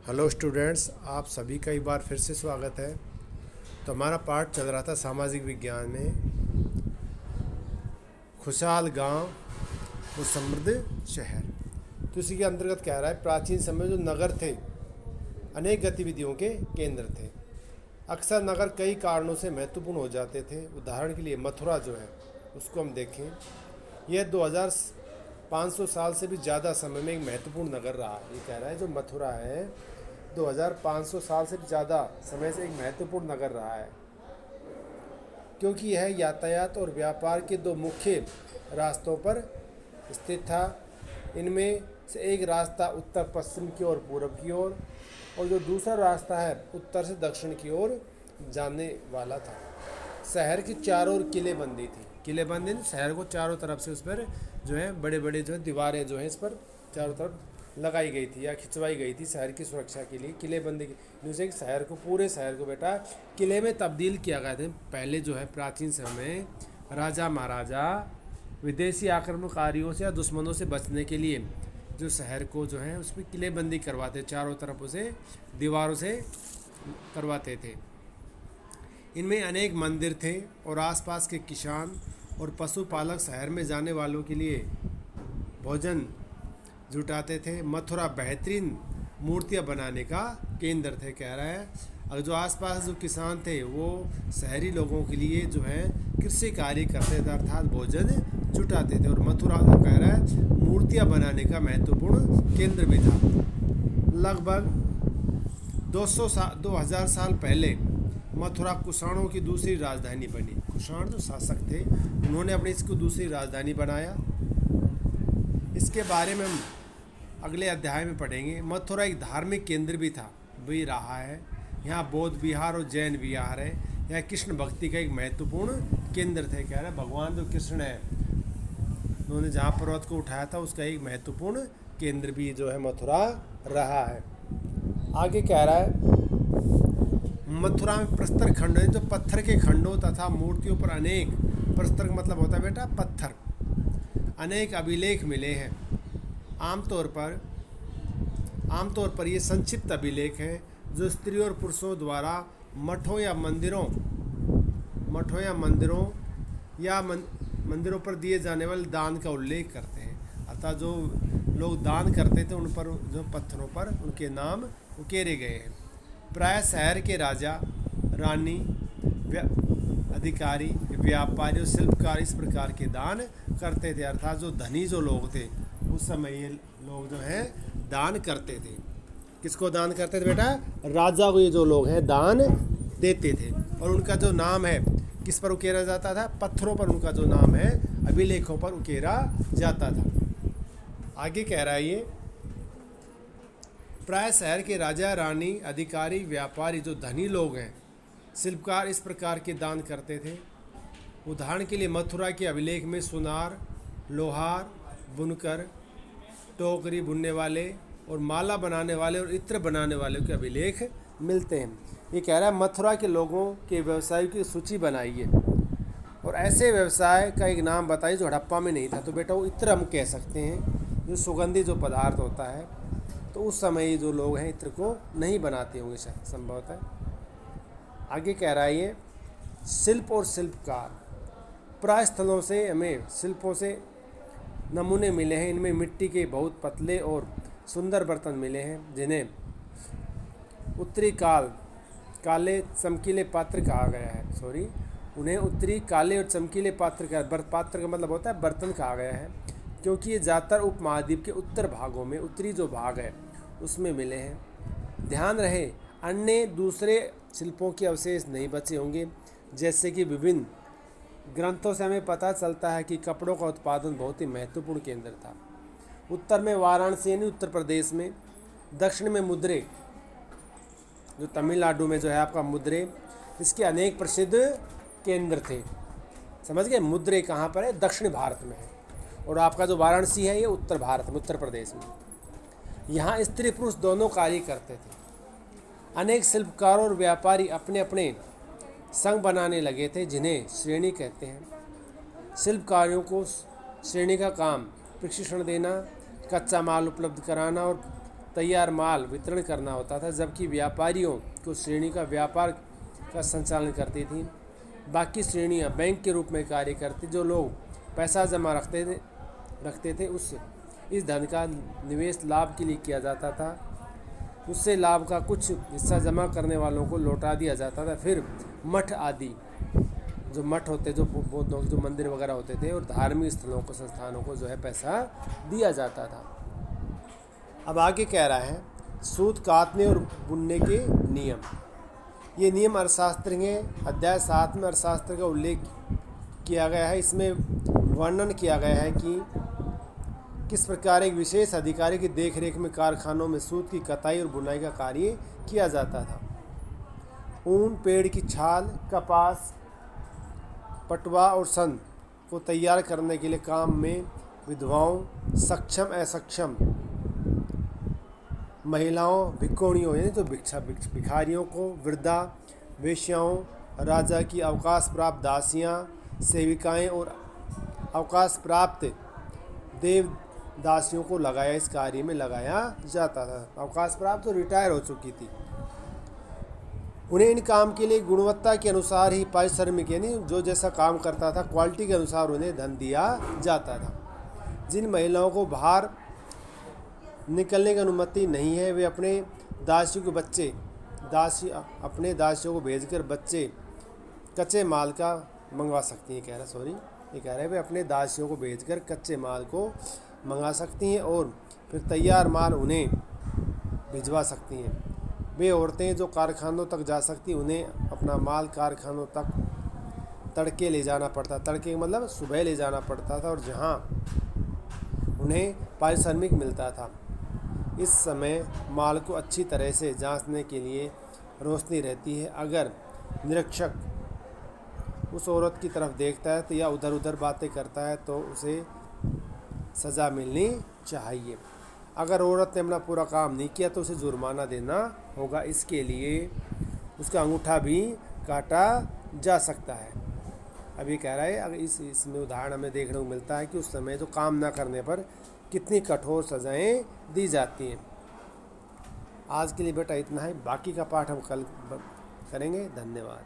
Hello students, आप सभी का एक बार फिर से स्वागत है। तो हमारा पाठ चल रहा था सामाजिक विज्ञान में खुशहाल गांव और समृद्ध शहर। तो इसी के अंतर्गत कह रहा है प्राचीन समय में जो नगर थे अनेक गतिविधियों के केंद्र थे। अक्सर नगर कई कारणों से महत्वपूर्ण हो जाते थे। उदाहरण के लिए मथुरा जो है उसको हम देखें, यह 2500 साल से भी ज़्यादा समय में एक महत्वपूर्ण नगर रहा। ये कह रहा है जो मथुरा है 2500 साल से भी ज़्यादा समय से एक महत्वपूर्ण नगर रहा है, क्योंकि यह यातायात और व्यापार के दो मुख्य रास्तों पर स्थित था। इनमें से एक रास्ता उत्तर पश्चिम की ओर पूर्व की ओर और जो दूसरा रास्ता है उत्तर से दक्षिण की ओर जाने वाला था। शहर की चारों ओर किलेबंदी थी। किलेबंदी शहर को चारों तरफ से उस पर जो है बड़े बड़े जो है दीवारें जो है इस पर चारों तरफ लगाई गई थी या खिंचवाई गई थी शहर की सुरक्षा के लिए। किलेबंदी की जैसे कि शहर को पूरे शहर को बेटा किले में तब्दील किया गया था। पहले जो है प्राचीन समय में राजा महाराजा विदेशी आक्रमणकारियों से या दुश्मनों से बचने के लिए जो शहर को जो है उस पर किलेबंदी करवाते, चारों तरफ उसे दीवारों से करवाते थे। इनमें अनेक मंदिर थे और आसपास के किसान और पशुपालक शहर में जाने वालों के लिए भोजन जुटाते थे। मथुरा बेहतरीन मूर्तियां बनाने का केंद्र थे, कह रहा है। और जो आसपास जो किसान थे वो शहरी लोगों के लिए जो है कृषि कार्य करते थे, अर्थात भोजन जुटाते थे। और मथुरा जो कह रहा है मूर्तियां बनाने का महत्वपूर्ण केंद्र भी था। लगभग 2000 साल पहले मथुरा कुषाणों की दूसरी राजधानी बनी। कुषाण जो शासक थे उन्होंने अपनी इसको दूसरी राजधानी बनाया। इसके बारे में हम अगले अध्याय में पढ़ेंगे। मथुरा एक धार्मिक केंद्र भी रहा है। यहाँ बौद्ध विहार और जैन विहार है। यहाँ कृष्ण भक्ति का एक महत्वपूर्ण केंद्र थे, कह रहे हैं। भगवान जो कृष्ण है उन्होंने जहाँ पर्वत को उठाया था उसका एक महत्वपूर्ण केंद्र भी जो है मथुरा रहा है। आगे कह रहा है मथुरा में प्रस्तर खंड है, जो पत्थर के खंडों तथा मूर्तियों पर अनेक, प्रस्तर का मतलब होता है बेटा पत्थर, अनेक अभिलेख मिले हैं। आमतौर पर ये संक्षिप्त अभिलेख हैं जो स्त्रियों और पुरुषों द्वारा मठों या मंदिरों पर दिए जाने वाले दान का उल्लेख करते हैं। अर्थात जो लोग दान करते थे उन पर जो पत्थरों पर उनके नाम उकेरे गए हैं। प्राय शहर के राजा, रानी, अधिकारी, व्यापारी और शिल्पकार इस प्रकार के दान करते थे। अर्थात जो धनी जो लोग थे उस समय ये लोग जो हैं दान करते थे। किसको दान करते थे बेटा? राजा को ये जो लोग हैं दान देते थे। और उनका जो नाम है किस पर उकेरा जाता था? पत्थरों पर उनका जो नाम है अभिलेखों पर उकेरा जाता था। आगे कह रहा है ये प्राय शहर के राजा, रानी, अधिकारी, व्यापारी जो धनी लोग हैं, शिल्पकार इस प्रकार के दान करते थे। उदाहरण के लिए मथुरा के अभिलेख में सुनार, लोहार, बुनकर, टोकरी बुनने वाले और माला बनाने वाले और इत्र बनाने वाले के अभिलेख मिलते हैं। ये कह रहा है मथुरा के लोगों के व्यवसाय की सूची बनाइए और ऐसे व्यवसाय का एक नाम बताइए जो हड़प्पा में नहीं था। तो बेटा वो इत्र हम कह सकते हैं, जो सुगंधी जो पदार्थ होता है। तो उस समय जो लोग हैं इत्र को नहीं बनाते होंगे शायद, संभवतः। आगे कह रहा है ये शिल्प और शिल्पकार, प्राय स्थलों से हमें शिल्पों से नमूने मिले हैं। इनमें मिट्टी के बहुत पतले और सुंदर बर्तन मिले हैं जिन्हें उत्तरी काले चमकीले पात्र कहा गया है। उन्हें उत्तरी काले और चमकीले पात्र का मतलब होता है बर्तन कहा गया है, क्योंकि ये ज़्यादातर उपमहाद्वीप के उत्तर भागों में, उत्तरी जो भाग है उसमें मिले हैं। ध्यान रहे अन्य दूसरे शिल्पों के अवशेष नहीं बचे होंगे। जैसे कि विभिन्न ग्रंथों से हमें पता चलता है कि कपड़ों का उत्पादन बहुत ही महत्वपूर्ण केंद्र था। उत्तर में वाराणसी यानी उत्तर प्रदेश में, दक्षिण में मुद्रे जो तमिलनाडु में जो है आपका मुद्रे, इसके अनेक प्रसिद्ध केंद्र थे। समझ गए? मुद्रे कहाँ पर है? दक्षिण भारत में है। और आपका जो वाराणसी है ये उत्तर भारत में, उत्तर प्रदेश में। यहाँ स्त्री पुरुष दोनों कार्य करते थे। अनेक शिल्पकारों और व्यापारी अपने अपने संघ बनाने लगे थे जिन्हें श्रेणी कहते हैं। शिल्पकारियों को श्रेणी का काम प्रशिक्षण देना, कच्चा माल उपलब्ध कराना और तैयार माल वितरण करना होता था, जबकि व्यापारियों को श्रेणी का व्यापार का संचालन करती थी। बाकी श्रेणियां बैंक के रूप में कार्य करती। जो लोग पैसा जमा रखते थे इस धन का निवेश लाभ के लिए किया जाता था। उससे लाभ का कुछ हिस्सा जमा करने वालों को लौटा दिया जाता था। फिर मठ आदि जो मठ होते, जो बौद्धों जो मंदिर वगैरह होते थे, और धार्मिक स्थलों को संस्थानों को जो है पैसा दिया जाता था। अब आगे कह रहा है सूत काटने और बुनने के नियम। ये नियम अर्थशास्त्र के अध्याय 7 में अर्थशास्त्र का उल्लेख किया गया है। इसमें वर्णन किया गया है कि किस प्रकार एक विशेष अधिकारी की देखरेख में कारखानों में सूत की कताई और बुनाई का कार्य किया जाता था। ऊन, पेड़ की छाल, कपास, पटवा और सन को तैयार करने के लिए काम में विधवाओं, सक्षम असक्षम महिलाओं, भिक्षुणियों यानी तो भिखारियों को, वृद्धा, वेश्याओं, राजा की अवकाश प्राप्त दासियां, सेविकाएं और अवकाश प्राप्त देवदासियों को इस कार्य में लगाया जाता था। अवकाश प्राप्त तो रिटायर हो चुकी थी। उन्हें इन काम के लिए गुणवत्ता के अनुसार ही पारिश्रमिक यानी जो जैसा काम करता था क्वालिटी के अनुसार उन्हें धन दिया जाता था। जिन महिलाओं को बाहर निकलने की अनुमति नहीं है, वे अपने दासियों को भेजकर कच्चे माल का मंगवा सकती हैं। ये कह रहे वे अपने दासियों को भेजकर कच्चे माल को मंगा सकती हैं और फिर तैयार माल उन्हें भिजवा सकती हैं। वे औरतें जो कारखानों तक जा सकती, उन्हें अपना माल कारखानों तक तड़के ले जाना पड़ता। तड़के मतलब सुबह ले जाना पड़ता था, और जहां उन्हें पारिश्रमिक मिलता था। इस समय माल को अच्छी तरह से जांचने के लिए रोशनी रहती है। अगर निरीक्षक उस औरत की तरफ देखता है तो या उधर उधर बातें करता है तो उसे सज़ा मिलनी चाहिए। अगर औरत ने अपना पूरा काम नहीं किया तो उसे जुर्माना देना होगा। इसके लिए उसका अंगूठा भी काटा जा सकता है। अब ये कह रहा है अगर इसमें उदाहरण हमें देखने को मिलता है कि उस समय जो काम ना करने पर कितनी कठोर सज़ाएं दी जाती हैं। आज के लिए बेटा इतना ही, बाकी का पाठ हम कल करेंगे। धन्यवाद।